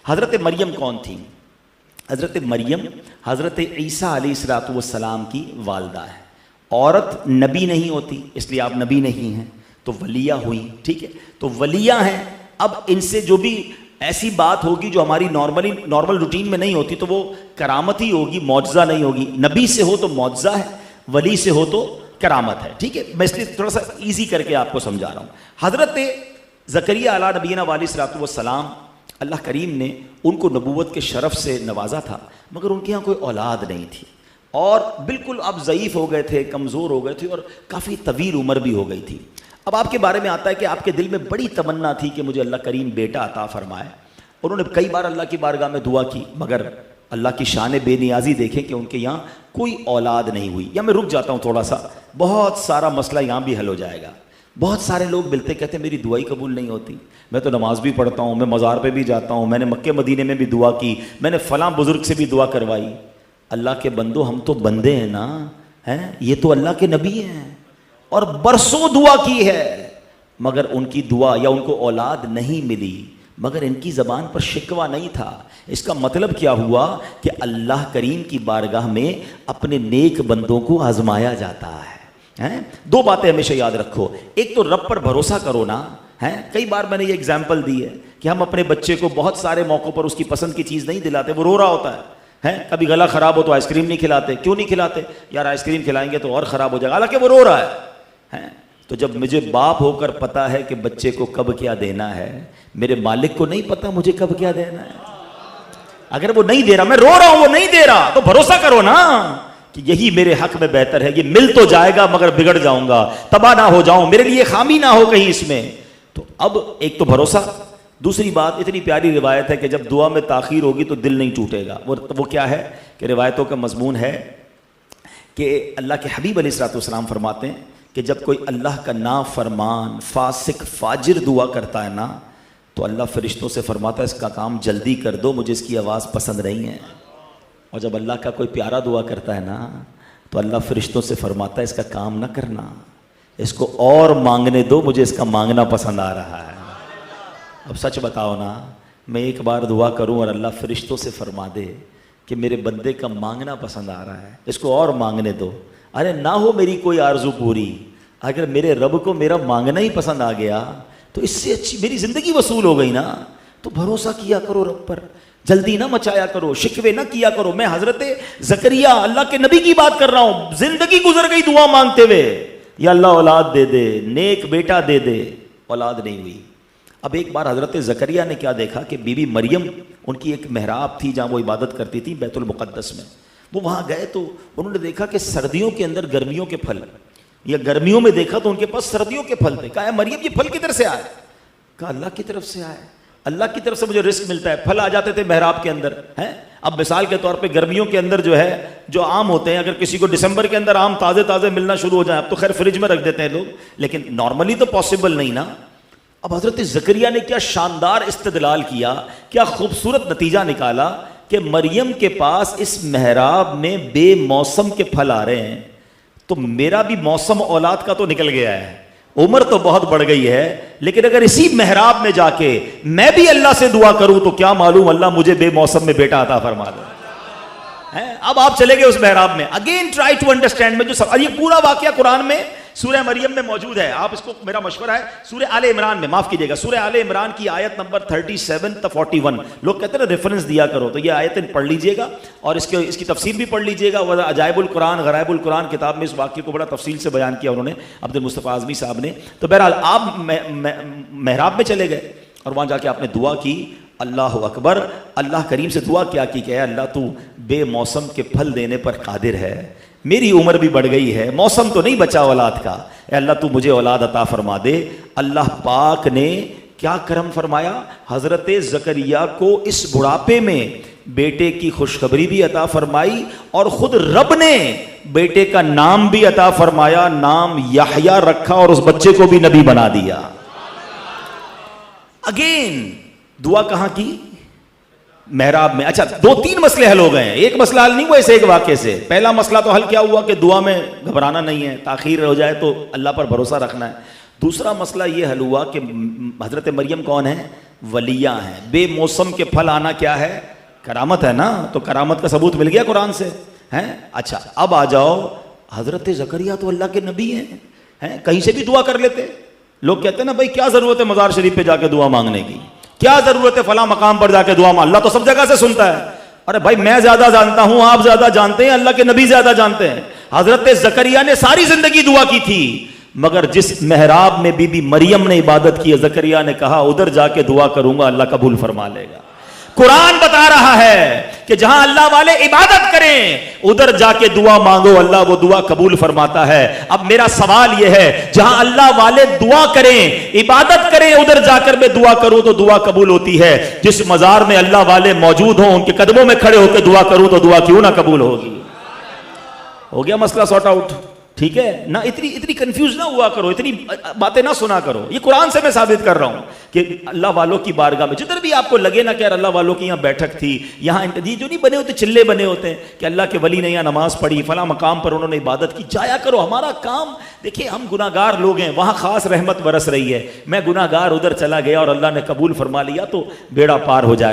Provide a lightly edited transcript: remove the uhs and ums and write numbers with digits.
हज़रत मरियम कौन थी? हज़रत मरियम हज़रत ईसा अलैहिस्सलाम की वालदा है। औरत नबी नहीं होती, इसलिए आप नबी नहीं हैं, तो वलिया हुई। ठीक है, तो वलिया हैं। अब इनसे जो भी ऐसी बात होगी जो हमारी नॉर्मल रूटीन में नहीं होती, तो वो करामत ही होगी, मौजज़ा नहीं होगी। नबी से हो तो मौजज़ा है, वली से हो तो करामत है। ठीक है, मैं इसलिए थोड़ा सा ईजी करके आपको समझा रहा हूँ। हज़रत ज़करिया अला नबीना वालिस्सलाम, अल्लाह करीम ने उनको नबूवत के शरफ़ से नवाजा था, मगर उनके यहाँ कोई औलाद नहीं थी और बिल्कुल अब ज़ईफ़ हो गए थे, कमज़ोर हो गए थे और काफ़ी तवील उम्र भी हो गई थी। अब आपके बारे में आता है कि आपके दिल में बड़ी तमन्ना थी कि मुझे अल्लाह करीम बेटा अता फरमाए। उन्होंने कई बार अल्लाह की बारगाह में दुआ की, मगर अल्लाह की शान बेनियाजी देखें कि उनके यहाँ कोई औलाद नहीं हुई। या मैं रुक जाता हूँ थोड़ा सा, बहुत सारा मसला यहाँ भी हल हो जाएगा। बहुत सारे लोग मिलते कहते मेरी दुआ ही कबूल नहीं होती, मैं तो नमाज भी पढ़ता हूँ, मैं मज़ार पे भी जाता हूँ, मैंने मक्के मदीने में भी दुआ की, मैंने फ़लाँ बुज़ुर्ग से भी दुआ करवाई। अल्लाह के बंदो, हम तो बंदे हैं ना, हैं? ये तो अल्लाह के नबी हैं और बरसों दुआ की है, मगर उनकी दुआ या उनको औलाद नहीं मिली, मगर इनकी ज़बान पर शिकवा नहीं था। इसका मतलब क्या हुआ कि अल्लाह करीम की बारगाह में अपने नेक बंदों को आजमाया जाता है। दो बातें हमेशा याद रखो, एक तो रब पर भरोसा करो ना। है, कई बार मैंने ये एग्जाम्पल दी है कि हम अपने बच्चे को बहुत सारे मौक़ों पर उसकी पसंद की चीज़ नहीं दिलाते, वो रो रहा होता है। कभी गला ख़राब हो तो आइसक्रीम नहीं खिलाते। क्यों नहीं खिलाते? यार आइसक्रीम खिलाएंगे तो और ख़राब हो जाएगा, हालांकि वो रो रहा है। तो जब मुझे बाप होकर पता है कि बच्चे को कब क्या देना है, मेरे मालिक को नहीं पता मुझे कब क्या देना है? अगर वो नहीं दे रहा, मैं रो रहा हूं वो नहीं दे रहा, तो भरोसा करो ना कि यही मेरे हक में बेहतर है, ये मिल तो जाएगा मगर बिगड़ जाऊंगा, तबाह ना हो जाऊं, मेरे लिए खामी ना हो कहीं इसमें। तो अब एक तो भरोसा, दूसरी बात, इतनी प्यारी रिवायत है कि जब दुआ में ताखीर होगी तो दिल नहीं टूटेगा। वो क्या है कि रिवायतों का मजमून है कि अल्लाह के हबीब अलैहिस्सलाम फरमाते हैं कि जब कोई अल्लाह का नाफरमान फासिक फाजिर दुआ करता है ना, तो अल्लाह फरिश्तों से फरमाता है इसका काम जल्दी कर दो, मुझे इसकी आवाज़ पसंद नहीं है। और जब अल्लाह का कोई प्यारा दुआ करता है ना, तो अल्लाह फरिश्तों से फरमाता है इसका काम ना करना, इसको और मांगने दो, मुझे इसका मांगना पसंद आ रहा है। अब सच बताओ ना, मैं एक बार दुआ करूं और अल्लाह फरिश्तों से फरमा दे कि मेरे बंदे का मांगना पसंद आ रहा है, इसको और मांगने दो। अरे ना हो मेरी कोई आरजू पूरी, अगर मेरे रब को मेरा मांगना ही पसंद आ गया तो इससे अच्छी मेरी ज़िंदगी वसूल हो गई ना। तो भरोसा किया करो रब पर, जल्दी ना मचाया करो, शिकवे ना किया करो। मैं हज़रत ज़करिया अल्लाह के नबी की बात कर रहा हूँ, ज़िंदगी गुजर गई दुआ मांगते हुए, या अल्लाह औलाद दे दे, नेक बेटा दे दे, औलाद नहीं हुई। अब एक बार हज़रत ज़करिया ने क्या देखा कि बीबी मरियम, उनकी एक मेहराब थी जहाँ वो इबादत करती थी बैतुल मुक़द्दस में। वो वहाँ गए तो उन्होंने देखा कि सर्दियों के अंदर गर्मियों के फल, या गर्मियों में देखा तो उनके पास सर्दियों के फल थे। कहा मरियम ये फल किधर से आए? कहा अल्लाह की तरफ से आए, अल्लाह की तरफ से मुझे रिस्क मिलता है। फल आ जाते थे मेहराब के अंदर। हैं, अब मिसाल के तौर पे गर्मियों के अंदर जो है, जो आम होते हैं, अगर किसी को दिसंबर के अंदर आम ताज़े ताज़े मिलना शुरू हो जाए, अब तो खैर फ्रिज में रख देते हैं लोग, लेकिन नॉर्मली तो पॉसिबल नहीं ना। अब हज़रत ज़करिया ने क्या शानदार इस्तेदलाल किया, क्या खूबसूरत नतीजा निकाला कि मरियम के पास इस मेहराब में बेमौसम के फल आ रहे हैं, तो मेरा भी मौसम औलाद का तो निकल गया है, उम्र तो बहुत बढ़ गई है, लेकिन अगर इसी मेहराब में जाके मैं भी अल्लाह से दुआ करूं तो क्या मालूम अल्लाह मुझे बेमौसम में बेटा अता फरमा दे। अब आप चले गए उस मेहराब में। अगेन ट्राई टू अंडरस्टैंड में जो ये पूरा वाकया कुरान में सूरह मरियम में मौजूद है। आप इसको, मेरा मशवरा है, सूरह आले इमरान में, माफ कीजिएगा, सूरह आले इमरान की आयत नंबर 37 तक 41, लोग कहते हैं ना रेफरेंस दिया करो, तो ये आयतें पढ़ लीजिएगा और इसकी तफसीर भी पढ़ लीजिएगा। वह अजाइबुल कुरान गराइबुल कुरान किताब में इस वाक्य को बड़ा तफसील से बयान किया उन्होंने, अब्दुल मुस्तफ़ा आज़मी साहब ने। तो बहरहाल आप मेहराब में चले गए और वहाँ जाके आपने दुआ की, अल्लाह अकबर, अल्लाह करीम से दुआ क्या की कि अल्लाह तू बेमौसम के फल देने पर कादिर है, मेरी उम्र भी बढ़ गई है, मौसम तो नहीं बचा औलाद का, अल्लाह तू मुझे औलाद अता फरमा दे। अल्लाह पाक ने क्या करम फरमाया, हज़रत ज़करिया को इस बुढ़ापे में बेटे की खुशखबरी भी अता फरमाई और ख़ुद रब ने बेटे का नाम भी अता फरमाया, नाम याह्या रखा और उस बच्चे को भी नबी बना दिया। अगेन दुआ कहाँ की? मेहराब में। अच्छा, 2-3 मसले हल हो गए हैं, एक मसला हल नहीं हुआ इस एक वाक़े से। पहला मसला तो हल क्या हुआ कि दुआ में घबराना नहीं है, ताखीर हो जाए तो अल्लाह पर भरोसा रखना है। दूसरा मसला ये हल हुआ कि हज़रत मरियम कौन है? वलिया हैं। बेमौसम के फल आना क्या है? करामत है ना। तो करामत का सबूत मिल गया कुरान से, हैं? अच्छा, अब आ जाओ, हजरत ज़करिया तो अल्लाह के नबी हैं, कहीं से भी दुआ कर लेते। लोग कहते हैं ना भाई क्या जरूरत है मजार शरीफ पे जाके दुआ मांगने की, क्या जरूरत है फला मकाम पर जाके दुआ मांग, अल्लाह तो सब जगह से सुनता है। अरे भाई मैं ज्यादा जानता हूं, आप ज्यादा जानते हैं, अल्लाह के नबी ज्यादा जानते हैं। हजरत ज़करिया ने सारी जिंदगी दुआ की थी, मगर जिस मेहराब में बीबी मरियम ने इबादत की, ज़करिया ने कहा उधर जाके दुआ करूंगा, अल्लाह कबूल फरमा लेगा। कुरान बता रहा है कि जहां अल्लाह वाले इबादत करें उधर जाके दुआ मांगो, अल्लाह वो दुआ कबूल फरमाता है। अब मेरा सवाल यह है, जहां अल्लाह वाले दुआ करें, इबादत करें, उधर जाकर मैं दुआ करूं तो दुआ कबूल होती है। जिस मजार में अल्लाह वाले मौजूद हों, उनके कदमों में खड़े होकर दुआ करूं तो दुआ क्यों ना कबूल होगी। हो गया मसला सॉर्ट आउट, ठीक है ना। इतनी कंफ्यूज ना हुआ करो, इतनी बातें ना सुना करो। ये कुरान से मैं साबित कर रहा हूं कि अल्लाह वालों की बारगाह में जिधर भी आपको लगे ना कि अल्लाह वालों की यहाँ बैठक थी, यहाँ ये जो नहीं बने होते चिल्ले बने होते हैं कि अल्लाह के वली ने यहाँ नमाज पढ़ी, फला मकाम पर उन्होंने इबादत की, जाया करो। हमारा काम, देखिए हम गुनाहगार लोग हैं, वहां खास रहमत बरस रही है, मैं गुनाहगार उधर चला गया और अल्लाह ने कबूल फरमा लिया तो बेड़ा पार हो जाएगा।